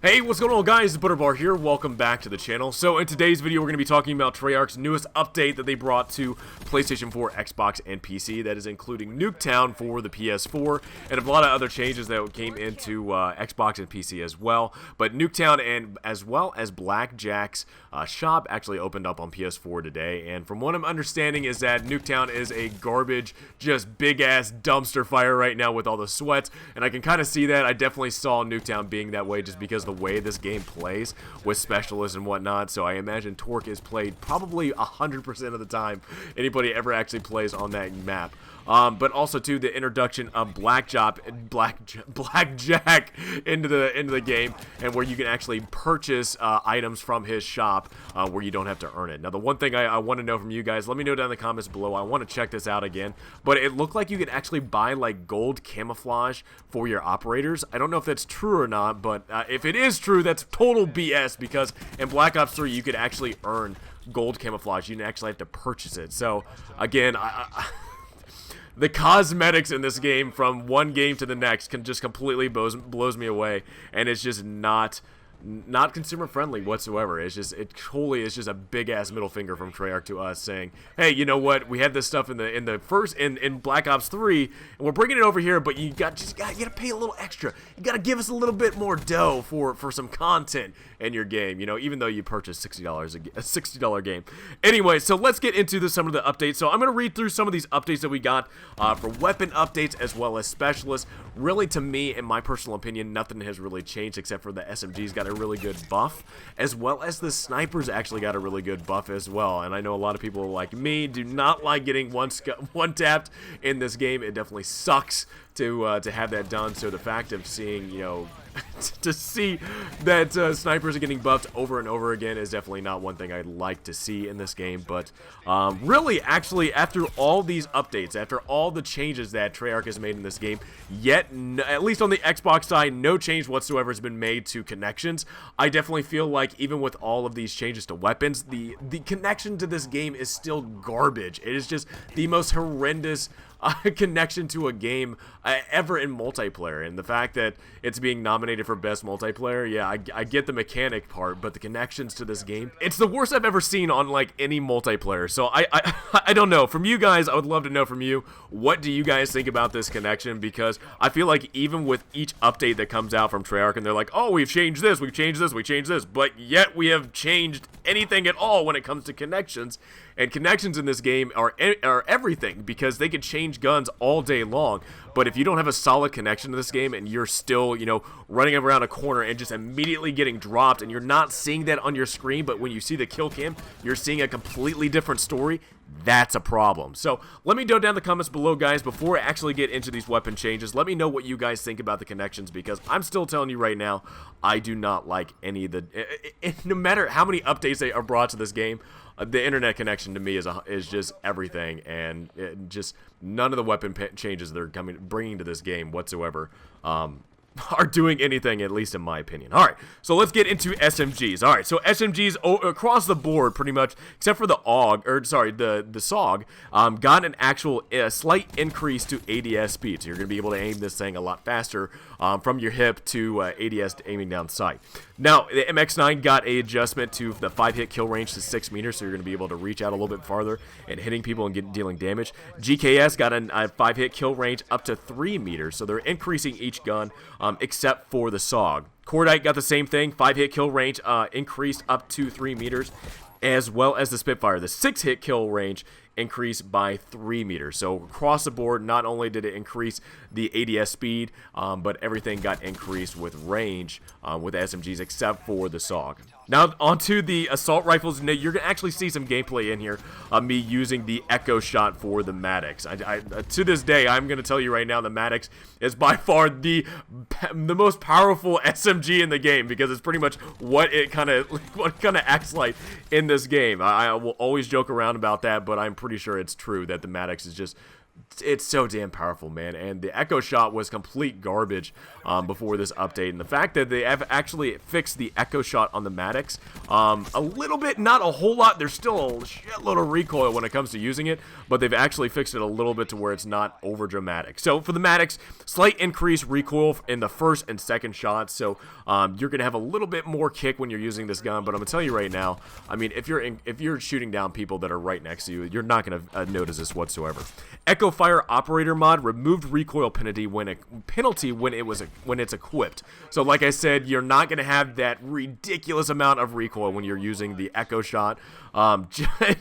Hey, what's going on guys, it's Butterbar here, welcome back to the channel. So in today's video we're going to be talking about Treyarch's newest update that they brought to PlayStation 4, Xbox, and PC. That is including Nuketown for the PS4 and a lot of other changes that came into Xbox and PC as well. But Nuketown and as well as Blackjack's shop actually opened up on PS4 today, and from what I'm understanding is that Nuketown is a garbage, just big ass dumpster fire right now with all the sweats, and I can kind of see that. I definitely saw Nuketown being that way just because the way this game plays with specialists and whatnot. So I imagine Torque is played probably 100% of the time anybody ever actually plays on that map. But also too, the introduction of Blackjack into the game, and where you can actually purchase items from his shop where you don't have to earn it. Now the one thing I want to know from you guys, let me know down in the comments below. I want to check this out again, but it looked like you could actually buy like gold camouflage for your operators. I don't know if that's true or not, but if it is true, that's total BS, because in Black Ops 3 you could actually earn gold camouflage. You didn't actually have to purchase it. So again, the cosmetics in this game from one game to the next can just completely blows me away, and it's just not consumer friendly whatsoever. It's just, it totally is just a big ass middle finger from Treyarch to us, saying, hey, you know what, we had this stuff in Black Ops 3 and we're bringing it over here, but you gotta pay a little extra. You gotta give us a little bit more dough for some content in your game, you know, even though you purchased a $60 game. Anyway, so let's get into some of the updates. So I'm gonna read through some of these updates that we got for weapon updates as well as specialists. Really, to me, in my personal opinion, nothing has really changed except for the SMG's got a really good buff, as well as the snipers actually got a really good buff as well. And I know a lot of people like me do not like getting one tapped in this game. It definitely sucks to have that done. So the fact of seeing, you know, to see that snipers are getting buffed over and over again is definitely not one thing I'd like to see in this game. But really, actually, after all these updates, after all the changes that Treyarch has made in this game, yet, at least on the Xbox side, no change whatsoever has been made to connections. I definitely feel like even with all of these changes to weapons, the connection to this game is still garbage. It is just the most horrendous connection to a game ever in multiplayer. And the fact that it's being nominated for best multiplayer, yeah, I get the mechanic part, but the connections to this game, it's the worst I've ever seen on like any multiplayer. So I don't know. From you guys, I would love to know from you, what do you guys think about this connection? Because I feel like even with each update that comes out from Treyarch, and they're like, oh, we've changed this, we've changed this, we changed this, but yet we have changed anything at all when it comes to connections. And connections in this game are everything, because they can change guns all day long. But if you don't have a solid connection to this game and you're still, you know, running around a corner and just immediately getting dropped, and you're not seeing that on your screen, but when you see the kill cam, you're seeing a completely different story, that's a problem. So let me know down in the comments below, guys, before I actually get into these weapon changes. Let me know what you guys think about the connections, because I'm still telling you right now, I do not like any of the, no matter how many updates they are brought to this game, the internet connection to me is just everything, and just none of the weapon changes they're bringing to this game whatsoever are doing anything, at least in my opinion. Alright, so let's get into SMGs. Alright, so SMGs across the board, pretty much, except for the the SOG, got an actual slight increase to ADS speed. So you're going to be able to aim this thing a lot faster from your hip to ADS aiming down sight. Now, the MX-9 got an adjustment to the 5-hit kill range to 6 meters, so you're going to be able to reach out a little bit farther and hitting people and dealing damage. GKS got a 5-hit kill range up to 3 meters, so they're increasing each gun, except for the SOG. Cordite got the same thing, 5-hit kill range increased up to 3 meters, as well as the Spitfire. The 6-hit kill range increased by 3 meters. So across the board, not only did it increase the ADS speed, but everything got increased with range with SMGs, except for the SOG. Now onto the assault rifles. Now you're gonna actually see some gameplay in here of me using the Echo Shot for the Maddox. To this day, I'm gonna tell you right now, the Maddox is by far the most powerful SMG in the game, because it's pretty much what it kind of acts like in this game. I will always joke around about that, but I'm pretty sure it's true that the Maddox is just it's so damn powerful, man. And the Echo Shot was complete garbage before this update. And the fact that they have actually fixed the Echo Shot on the Maddox a little bit, not a whole lot. There's still a shitload of recoil when it comes to using it, but they've actually fixed it a little bit to where it's not over dramatic. So for the Maddox, slight increased recoil in the first and second shots. So you're gonna have a little bit more kick when you're using this gun. But I'm gonna tell you right now, I mean, if you're shooting down people that are right next to you, you're not gonna notice this whatsoever. Echo Fire Operator mod removed recoil penalty when it's equipped. So like I said, you're not going to have that ridiculous amount of recoil when you're using the Echo Shot.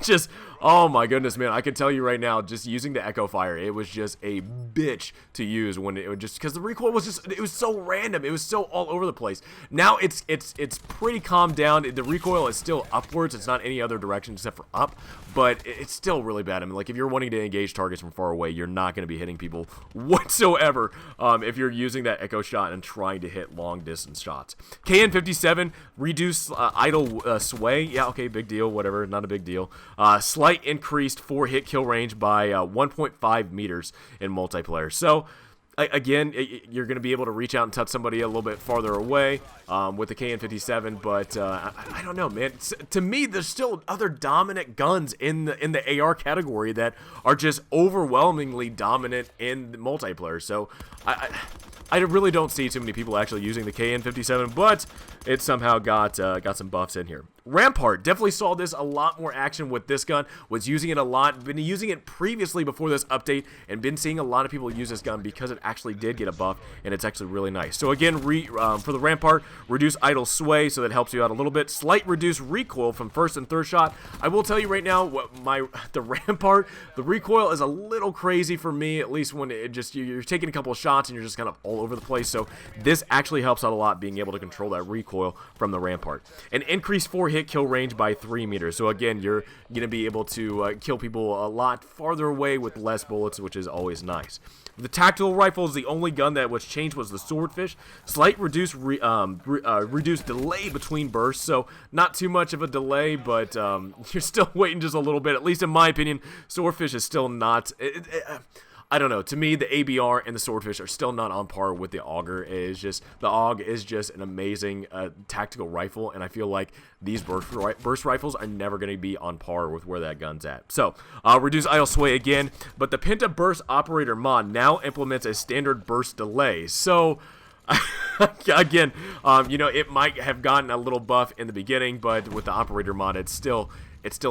Just oh my goodness, man, I can tell you right now, just using the Echo Fire, it was just a bitch to use when it was just because the recoil was just, it was so random, it was so all over the place. Now it's pretty calmed down. The recoil is still upwards, it's not any other direction except for up, but it's still really bad. I mean, like, if you're wanting to engage targets from far away, you're not going to be hitting people whatsoever if you're using that Echo Shot and trying to hit long distance shots. KN57 reduce idle sway. Yeah, okay, big deal, whatever, not a big deal. Slight increased 4 hit kill range by 1.5 meters in multiplayer. So again, you're going to be able to reach out and touch somebody a little bit farther away with the KN57, but I don't know, man. To me, there's still other dominant guns in the AR category that are just overwhelmingly dominant in the multiplayer. So I really don't see too many people actually using the KN57, but it somehow got some buffs in here. Rampart, definitely saw this a lot more action with this gun, was using it a lot, been using it previously before this update, and been seeing a lot of people use this gun because it actually did get a buff, and it's actually really nice. So again, for the Rampart, reduce idle sway, so that helps you out a little bit. Slight reduced recoil from first and third shot. I will tell you right now, the Rampart, the recoil is a little crazy for me, at least when it just, you're taking a couple of shots and you're just kind of all over the place, so this actually helps out a lot, being able to control that recoil from the Rampart. An increased 4 hit kill range by 3 meters. So again, you're going to be able to kill people a lot farther away with less bullets, which is always nice. The tactical rifle is the only gun that was changed was the Swordfish. Slight reduced delay between bursts, so not too much of a delay, but you're still waiting just a little bit. At least in my opinion, Swordfish is still not... I don't know. To me, the ABR and the Swordfish are still not on par with the Auger. The AUG is just an amazing tactical rifle, and I feel like these burst rifles are never going to be on par with where that gun's at. So, reduce idle sway again, but the Penta Burst Operator mod now implements a standard burst delay. So, again, you know, it might have gotten a little buff in the beginning, but with the Operator mod, it still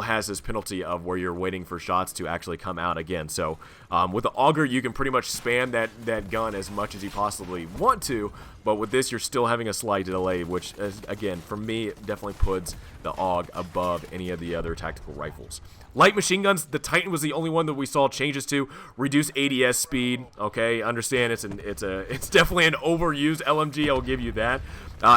has this penalty of where you're waiting for shots to actually come out again. So with the Auger, you can pretty much spam that gun as much as you possibly want to, but with this, you're still having a slight delay, which is, again, for me, definitely puts the AUG above any of the other tactical rifles. Light machine guns, the Titan was the only one that we saw changes to. Reduce ADS speed. Okay, understand it's definitely an overused LMG. I'll give you that.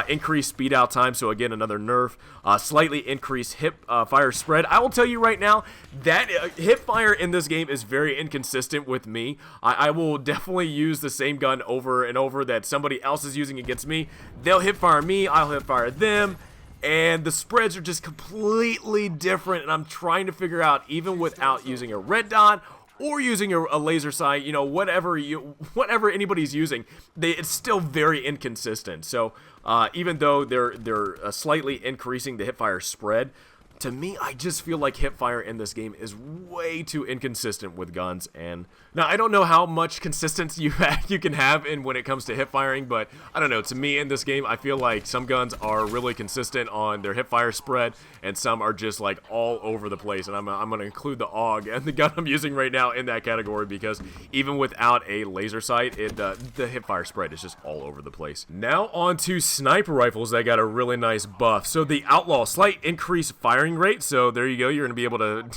Increased speed out time. So again, another nerf. Slightly increased hip fire spread. I will tell you right now that hip fire in this game is very inconsistent with me. I will definitely use the same gun over and over that somebody else is using against me. They'll hip fire me. I'll hip fire them. And the spreads are just completely different, and I'm trying to figure out, even without using a red dot or using a laser sight, you know, whatever anybody's using, it's still very inconsistent. So even though they're slightly increasing the hipfire spread, to me, I just feel like hipfire in this game is way too inconsistent with guns. And now I don't know how much consistency you can have in when it comes to hipfiring, but I don't know. To me, in this game, I feel like some guns are really consistent on their hipfire spread, and some are just like all over the place. And I'm going to include the AUG and the gun I'm using right now in that category, because even without a laser sight, the hipfire spread is just all over the place. Now on to sniper rifles that got a really nice buff. So the Outlaw, slight increased firing rate, so there you go, you're going to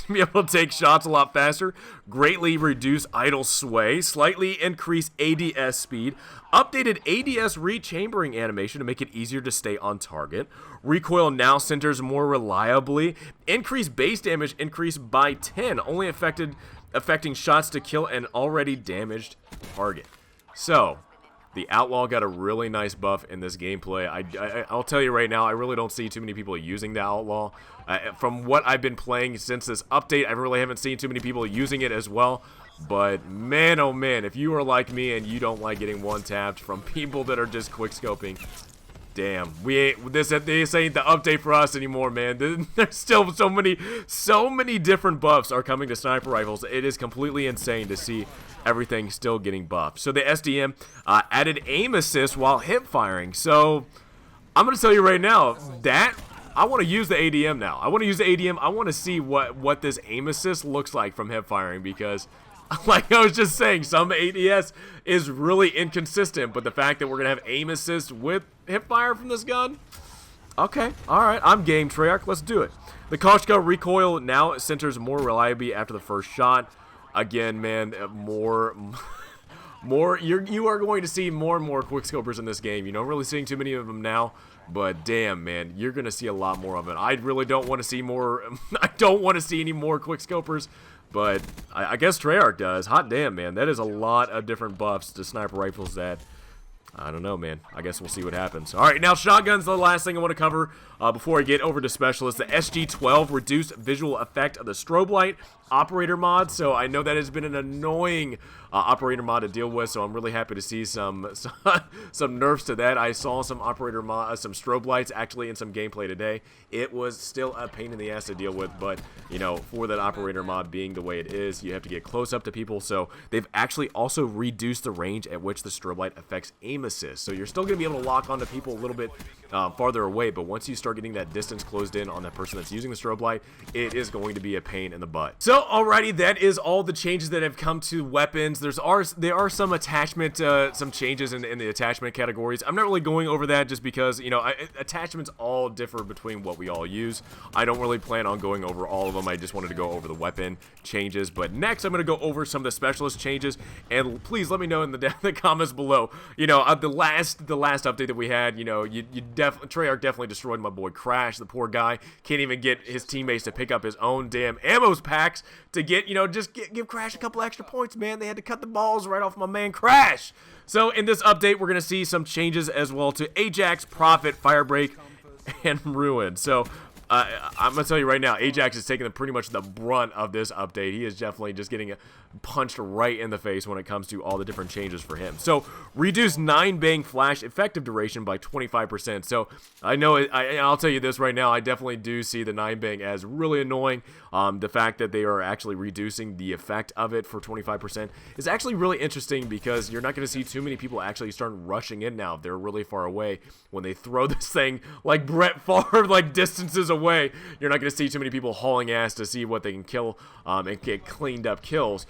be able to take shots a lot faster. Greatly reduce idle sway, slightly increase ADS speed, updated ADS rechambering animation to make it easier to stay on target. Recoil now centers more reliably. Increased base damage increased by 10, only affecting shots to kill an already damaged target. So the Outlaw got a really nice buff in this gameplay. I'll tell you right now, I really don't see too many people using the Outlaw. From what I've been playing since this update, I really haven't seen too many people using it as well. But man, oh man, if you are like me and you don't like getting one-tapped from people that are just quick-scoping, damn, this ain't the update for us anymore, man. There's still so many different buffs are coming to sniper rifles. It is completely insane to see everything still getting buffed. So the SDM added aim assist while hip firing. So I'm gonna tell you right now that I want to use the ADM now. I want to use the ADM. I want to see what this aim assist looks like from hip firing, because like I was just saying, some ADS is really inconsistent, but the fact that we're going to have aim assist with hip fire from this gun, okay, alright, I'm game, Treyarch, let's do it. The Koshka recoil now centers more reliably after the first shot. Again, man, you are going to see more and more quickscopers in this game. You're not really seeing too many of them now, but damn, man, you're going to see a lot more of it. I really don't want to see more, I don't want to see any more quickscopers. But I guess Treyarch does. Hot damn, man. That is a lot of different buffs to sniper rifles that, I don't know, man. I guess we'll see what happens. All right, now shotgun's the last thing I want to cover before I get over to specialists. The SG-12 reduced visual effect of the strobe light operator mod. So I know that has been an annoying operator mod to deal with. So I'm really happy to see some nerfs to that. I saw some operator mod, some strobe lights actually in some gameplay today. It was still a pain in the ass to deal with, but you know, for that operator mod being the way it is, you have to get close up to people. So they've actually also reduced the range at which the strobe light affects aim assist. So you're still going to be able to lock onto people a little bit farther away, but once you start getting that distance closed in on that person that's using the strobe light, it is going to be a pain in the butt. So alrighty, that is all the changes that have come to weapons. There are some attachment, some changes in the attachment categories. I'm not really going over that just because, you know, attachments all differ between what we all use. I don't really plan on going over all of them. I just wanted to go over the weapon changes. But next, I'm going to go over some of the specialist changes, and please let me know in the comments below. You know, the last update that we had, you know, Treyarch definitely destroyed my boy Crash. The poor guy can't even get his teammates to pick up his own damn ammo packs to get, you know, just give Crash a couple extra points, man. They had to cut the balls right off my man Crash. So in this update, we're going to see some changes as well to Ajax, Prophet, Firebreak, and Ruin. So I'm going to tell you right now, Ajax is taking pretty much the brunt of this update. He is definitely just getting punched right in the face when it comes to all the different changes for him. So, reduce 9-bang flash effective duration by 25%. So, I know, I'll tell you this right now, I definitely do see the 9-bang as really annoying. The fact that they are actually reducing the effect of it for 25% is actually really interesting, because you're not going to see too many people actually start rushing in now if they're really far away. When they throw this thing like Brett Favre, like distances away, you're not going to see too many people hauling ass to see what they can kill and get cleaned up kills.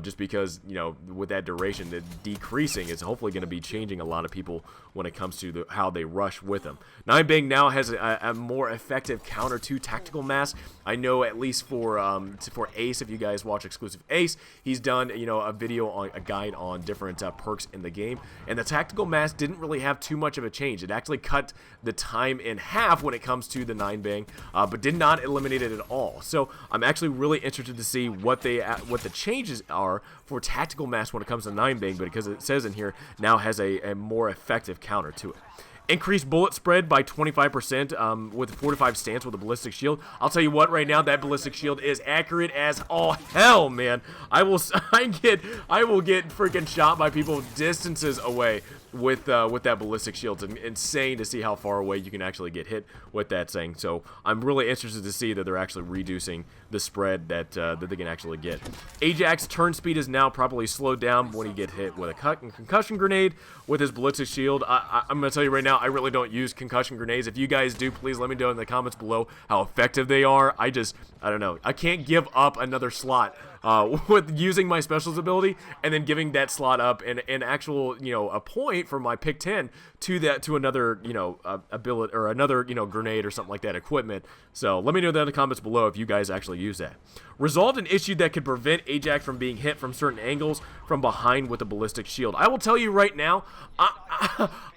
Just because, you know, with that duration, the decreasing is hopefully going to be changing a lot of people when it comes to how they rush with them. 9-bang now has a more effective counter to tactical mass. I know at least for Ace, if you guys watch exclusive Ace, he's done, you know, a video on a guide on different perks in the game, and the tactical mass didn't really have too much of a change. It actually cut the time in half when it comes to the 9-bang, but did not eliminate it at all. So I'm actually really interested to see what the changes are for tactical mass when it comes to 9-bang, but because it says in here now has a more effective counter to it. Increased bullet spread by 25% with a 4-5 stance with a ballistic shield. I'll tell you what, right now that ballistic shield is accurate as all hell, man. I will get freaking shot by people distances away with that ballistic shield. It's insane to see how far away you can actually get hit with that thing. So I'm really interested to see that they're actually reducing the spread that they can actually get. Ajax turn speed is now properly slowed down when he get hit with a concussion grenade with his ballistic shield. I'm going to tell you right now, I really don't use concussion grenades. If you guys do, please let me know in the comments below how effective they are. I don't know. I can't give up another slot with using my specials ability and then giving that slot up and actual, you know, a point for my pick 10 to another, you know, ability or another, you know, grenade or something like that equipment. So let me know that in the comments below if you guys actually use that. Resolved an issue that could prevent Ajax from being hit from certain angles from behind with a ballistic shield. I will tell you right now,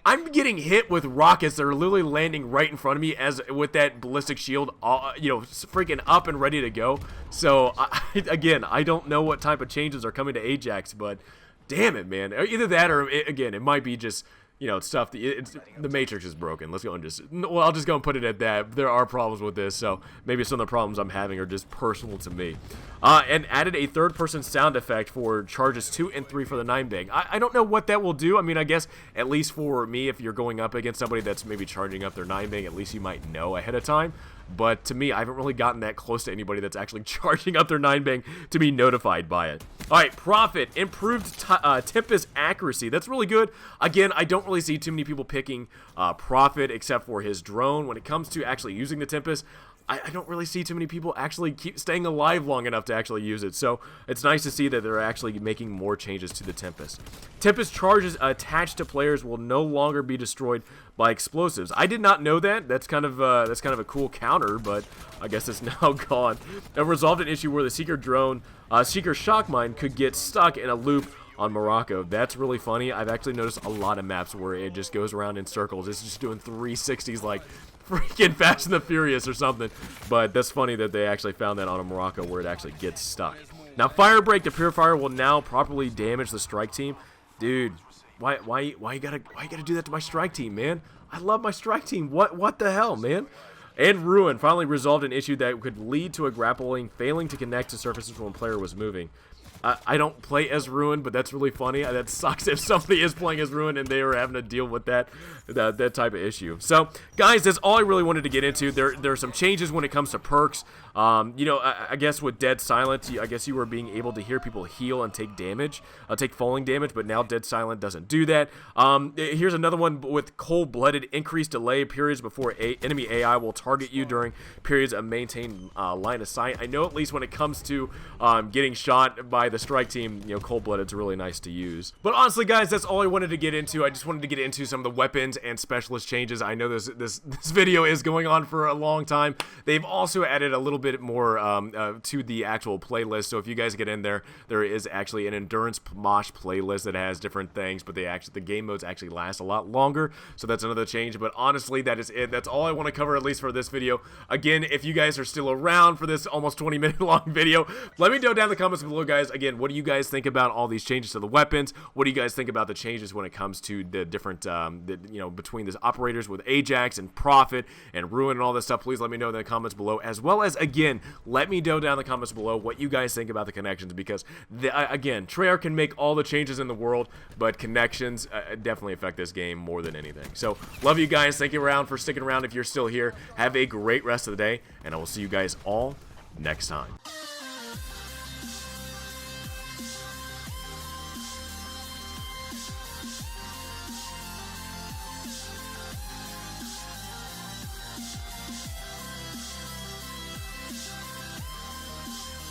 I'm getting hit with rockets that are literally landing right in front of me with that ballistic shield, you know, freaking up and ready to go. So again, I don't know what type of changes are coming to Ajax, but damn it, man. Either that or, again, it might be just you know, stuff. The Matrix is broken. Let's go and well, I'll just go and put it at that. There are problems with this, so maybe some of the problems I'm having are just personal to me. And added a third-person sound effect for charges 2 and 3 for the 9-bang. I don't know what that will do. I mean, I guess at least for me, if you're going up against somebody that's maybe charging up their 9-bang, at least you might know ahead of time. But to me, I haven't really gotten that close to anybody that's actually charging up their 9-bang to be notified by it. Alright, Prophet, improved Tempest accuracy. That's really good. Again, I don't really see too many people picking Prophet except for his drone. When it comes to actually using the Tempest, I don't really see too many people actually keep staying alive long enough to actually use it. So it's nice to see that they're actually making more changes to the Tempest. Tempest charges attached to players will no longer be destroyed by explosives. I did not know that. That's kind of a cool counter, but I guess it's now gone. It resolved an issue where the Seeker drone, Seeker shock mine could get stuck in a loop on Morocco. That's really funny. I've actually noticed a lot of maps where it just goes around in circles. It's just doing 360s like freaking Fast and the Furious or something. But that's funny that they actually found that on a Morocco where it actually gets stuck. Now, Firebreak, the Purifier, will now properly damage the strike team. Dude, why you gotta do that to my strike team, man? I love my strike team. What the hell, man? And Ruin finally resolved an issue that could lead to a grappling failing to connect to surfaces when a player was moving. I don't play as Ruin, but that's really funny. That sucks if somebody is playing as Ruin and they are having to deal with that type of issue. So, guys, that's all I really wanted to get into. There are some changes when it comes to perks. You know, I guess with Dead Silent, I guess you were being able to hear people heal and take damage, take falling damage, but now Dead Silent doesn't do that. Here's another one with Cold-Blooded, increased delay periods before enemy AI will target you during periods of maintained line of sight. I know at least when it comes to getting shot by the strike team, you know, Cold-Blooded's really nice to use. But honestly, guys, that's all I wanted to get into. I just wanted to get into some of the weapons and specialist changes. I know this video is going on for a long time. They've also added a little bit more to the actual playlist. So if you guys get in there, there is actually an endurance mosh playlist that has different things, but the game modes actually last a lot longer. So that's another change. But honestly, that is it. That's all I want to cover, at least for this video. Again, if you guys are still around for this almost 20-minute long video, let me know down in the comments below, guys. Again, what do you guys think about all these changes to the weapons? What do you guys think about the changes when it comes to the different, you know, between the operators with Ajax and Prophet and Ruin and all this stuff? Please let me know in the comments below, as well as, again, let me know down in the comments below what you guys think about the connections, because, again, Treyarch can make all the changes in the world, but connections definitely affect this game more than anything. So, love you guys. Thank you for sticking around if you're still here. Have a great rest of the day, and I will see you guys all next time.